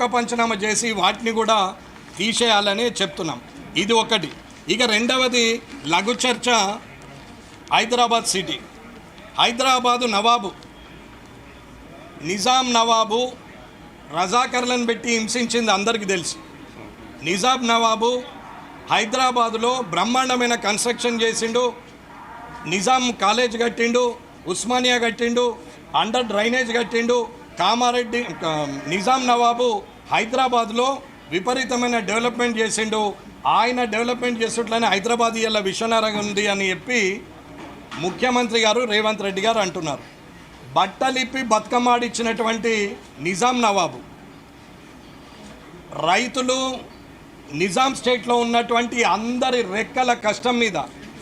లోక పంచనామా చేసి వాటిని కూడా తీసేయాలని చెప్తున్నాం. ఇది ఒకటి. ఇక రెండవది లఘు చర్చ హైదరాబాద్ సిటీ. హైదరాబాదు నవాబు నిజాం నవాబు రజాకర్లను పెట్టి హింసించింది అందరికీ తెలుసు. నిజాం నవాబు హైదరాబాదులో బ్రహ్మాండమైన కన్స్ట్రక్షన్ చేసిండు. నిజాం కాలేజ్ కట్టిండు, ఉస్మానియా కట్టిండు, అండర్ డ్రైనేజ్ కట్టిండు. కామారెడ్డి నిజాం నవాబు హైదరాబాద్లో విపరీతమైన డెవలప్మెంట్ చేసిండు. ఆయన డెవలప్మెంట్ చేసేట్లనే హైదరాబాద్ ఇలా విశ్వనగరంగా ఉంది అని చెప్పి ముఖ్యమంత్రి గారు రేవంత్ రెడ్డి గారు అంటున్నారు. బట్టలిప్పి బతుకమ్మాడిచ్చినటువంటి నిజాం నవాబు రైతులు నిజాం స్టేట్లో ఉన్నటువంటి అందరి రెక్కల కష్టం మీద,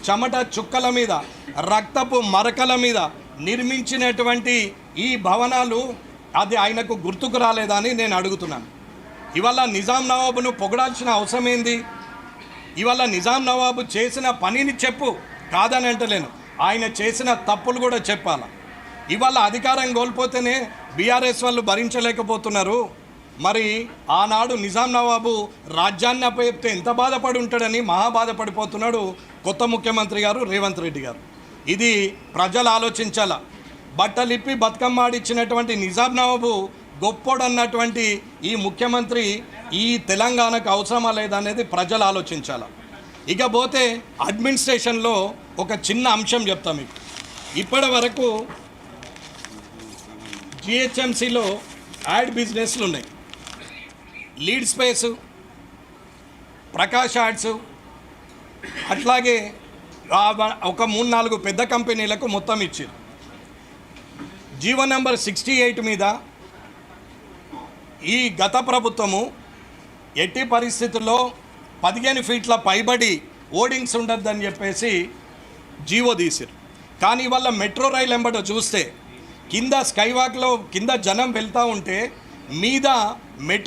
చెమట చుక్కల మీద, రక్తపు మరకల మీద నిర్మించినటువంటి ఈ భవనాలు అది ఆయనకు గుర్తుకు రాలేదని నేను అడుగుతున్నాను. ఇవాళ నిజాం నవాబును పొగడాల్సిన అవసరం ఏంది? ఇవాళ నిజాం నవాబు చేసిన పనిని చెప్పు, కాదని అంటలేను, ఆయన చేసిన తప్పులు కూడా చెప్పాల. ఇవాళ అధికారం కోల్పోతేనే బీఆర్ఎస్ వాళ్ళు భరించలేకపోతున్నారు. మరి ఆనాడు నిజాం నవాబు రాజ్యాన్ని అప్పచెప్తే ఎంత బాధపడి ఉంటాడని మహా బాధపడిపోతున్నాడు కొత్త ముఖ్యమంత్రి గారు రేవంత్ రెడ్డి గారు. ఇది ప్రజలు ఆలోచించాల. బట్టలిప్పి బతుకమ్మాడిచ్చినటువంటి నిజాం నవాబు గొప్పోడన్నటువంటి ఈ ముఖ్యమంత్రి ఈ తెలంగాణకు అవసరమా లేదనేది ప్రజలు ఆలోచించాల. ఇక పోతే అడ్మినిస్ట్రేషన్లో ఒక చిన్న అంశం చెప్తాం మీకు. ఇప్పటి వరకు జిహెచ్ఎంసీలో యాడ్ బిజినెస్లు ఉన్నాయి. లీడ్ స్పేసు, ప్రకాష్ యాడ్స్, అట్లాగే ఒక 3-4 పెద్ద కంపెనీలకు మొత్తం ఇచ్చారు. జీవో నెంబర్ 68 మీద ఈ గత ప్రభుత్వము ఎట్టి పరిస్థితుల్లో 15 ఫీట్ల పైబడి ఓడింగ్స్ ఉండద్దని చెప్పేసి జీవో తీసారు. కానీ వాళ్ళ మెట్రో రైల్ ఎంబట చూస్తే కింద స్కైవాక్లో కింద జనం వెళ్తూ ఉంటే మీద మెట్రో